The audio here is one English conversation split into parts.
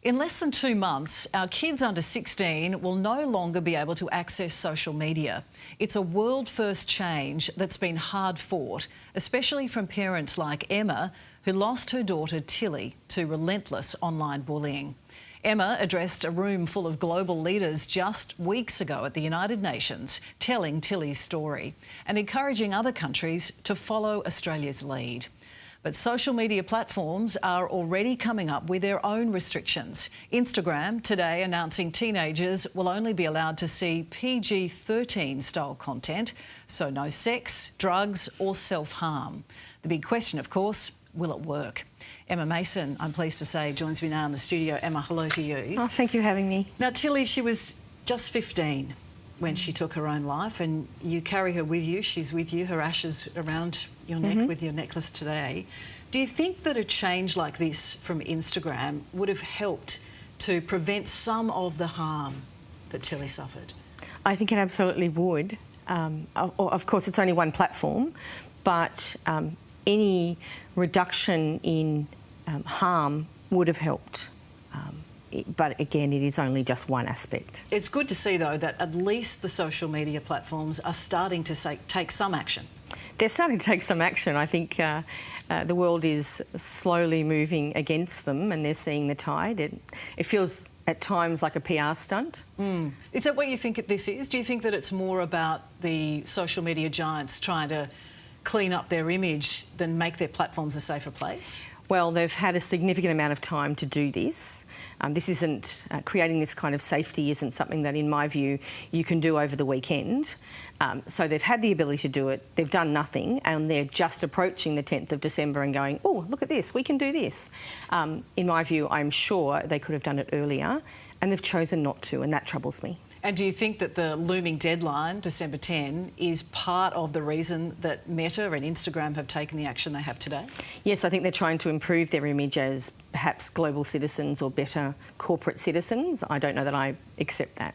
In less than 2 months, our kids under 16 will no longer be able to access social media. It's a world-first change that's been hard fought, especially from parents like Emma, who lost her daughter Tilly to relentless online bullying. Emma addressed a room full of global leaders just weeks ago at the United Nations, telling Tilly's story and encouraging other countries to follow Australia's lead. But social media platforms are already coming up with their own restrictions. Instagram today announcing teenagers will only be allowed to see PG-13 style content, so no sex, drugs or self-harm. The big question, of course, will it work? Emma Mason, I'm pleased to say, joins me now in the studio. Emma, hello to you. Oh, thank you for having me. Now, Tilly, she was just 15 when she took her own life, and you carry her with you. She's with you, her ashes around your neck with your necklace today. Do you think that a change like this from Instagram would have helped to prevent some of the harm that Tilly suffered? I think it absolutely would. Of course, it's only one platform, but any reduction in harm would have helped. But again, it is only just one aspect. It's good to see, though, that at least the social media platforms are starting to take some action. They're starting to take some action. I think the world is slowly moving against them and they're seeing the tide. It feels at times like a PR stunt. Is that what you think this is? Do you think that it's more about the social media giants trying to clean up their image than make their platforms a safer place? Well, they've had a significant amount of time to do this. This isn't, creating this kind of safety isn't something that, in my view, you can do over the weekend. So they've had the ability to do it, they've done nothing, and they're just approaching the 10th of December and going, oh, look at this, we can do this. In my view, I'm sure they could have done it earlier, and they've chosen not to, and that troubles me. And do you think that the looming deadline, December 10, is part of the reason that Meta and Instagram have taken the action they have today? Yes, I think they're trying to improve their image as perhaps global citizens or better corporate citizens. I don't know that I accept that.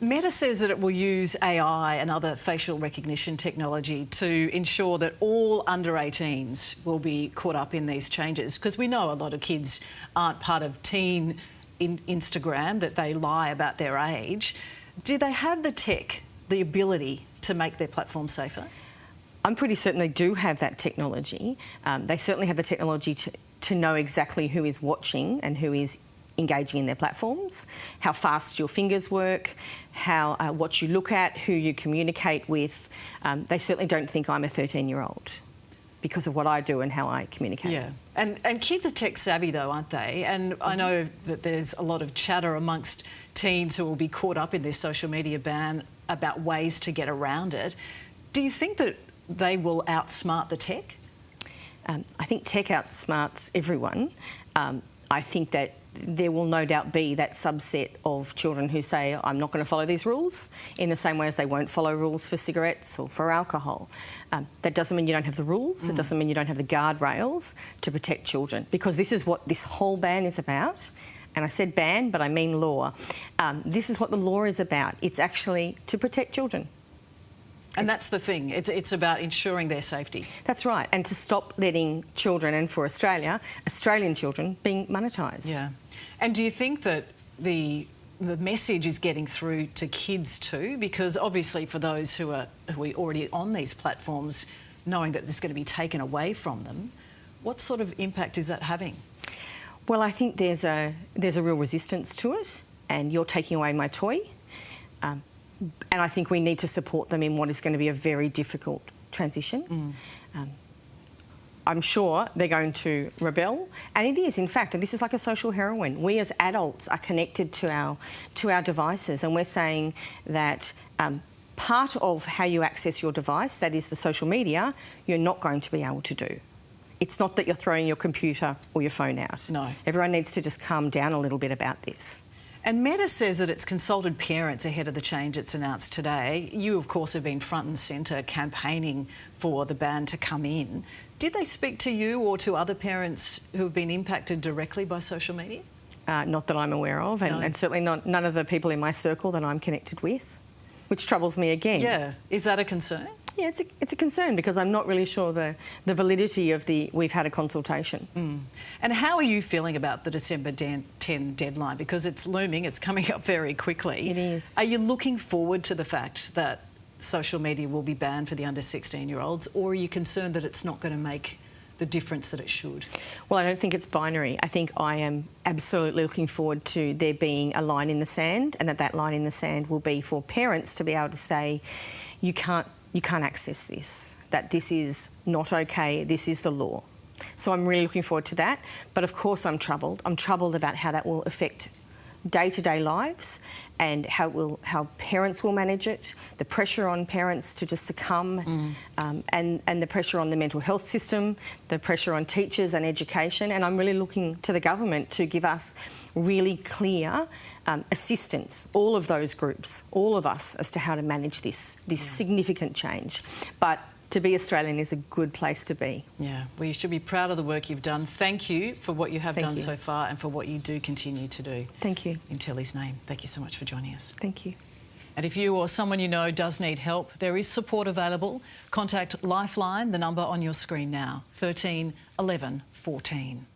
Meta says that it will use AI and other facial recognition technology to ensure that all under 18s will be caught up in these changes, because we know a lot of kids aren't part of teen Instagram, that they lie about their age. Do they have the tech, the ability to make their platform safer? I'm pretty certain they do have that technology. They certainly have the technology to know exactly who is watching and who is engaging in their platforms, how fast your fingers work, how what you look at, who you communicate with. They certainly don't think I'm a 13-year-old. Because of what I do and how I communicate. Yeah, and kids are tech savvy though, aren't they? And I know that there's a lot of chatter amongst teens who will be caught up in this social media ban about ways to get around it. Do you think that they will outsmart the tech? I think tech outsmarts everyone. I think that there will no doubt be that subset of children who say, I'm not going to follow these rules, in the same way as they won't follow rules for cigarettes or for alcohol. That doesn't mean you don't have the rules, it doesn't mean you don't have the guardrails to protect children, because this is what this whole ban is about. And I said ban, but I mean law. This is what the law is about. It's actually to protect children. And that's the thing, it's about ensuring their safety. That's right, and to stop letting children, and for Australia, Australian children, being monetised. Yeah. And do you think that the message is getting through to kids too? Because obviously for those who are already on these platforms, knowing that it's going to be taken away from them, what sort of impact is that having? Well, I think there's a real resistance to it, and you're taking away my toy. And I think we need to support them in what is going to be a very difficult transition. I'm sure they're going to rebel, and it is, in fact, and this is like a social heroin. We as adults are connected to our devices, and we're saying that part of how you access your device, that is the social media, you're not going to be able to do. It's not that you're throwing your computer or your phone out. No. Everyone needs to just calm down a little bit about this. And Meta says that it's consulted parents ahead of the change it's announced today. You, of course, have been front and centre campaigning for the ban to come in. Did they speak to you or to other parents who have been impacted directly by social media? Not that I'm aware of, and certainly none of the people in my circle that I'm connected with, which troubles me again. Yeah. Is that a concern? Yeah, it's a concern because I'm not really sure the validity of we've had a consultation. And how are you feeling about the December 10 deadline? Because it's looming, it's coming up very quickly. It is. Are you looking forward to the fact that social media will be banned for the under 16-year-olds, or are you concerned that it's not going to make the difference that it should? Well, I don't think it's binary. I think I am absolutely looking forward to there being a line in the sand, and that line in the sand will be for parents to be able to say, you can't access this, that this is not okay, this is the law. So I'm really looking forward to that. But of course I'm troubled. I'm troubled about how that will affect day-to-day lives and how parents will manage it, the pressure on parents to just succumb, and the pressure on the mental health system, the pressure on teachers and education. And I'm really looking to the government to give us really clear assistance, all of those groups, all of us, as to how to manage this significant change. But to be Australian is a good place to be. Yeah, well, you should be proud of the work you've done. Thank you for what you have done so far and for what you do continue to do. Thank you. In Tilly's name, thank you so much for joining us. Thank you. And if you or someone you know does need help, there is support available. Contact Lifeline, the number on your screen now, 13 11 14.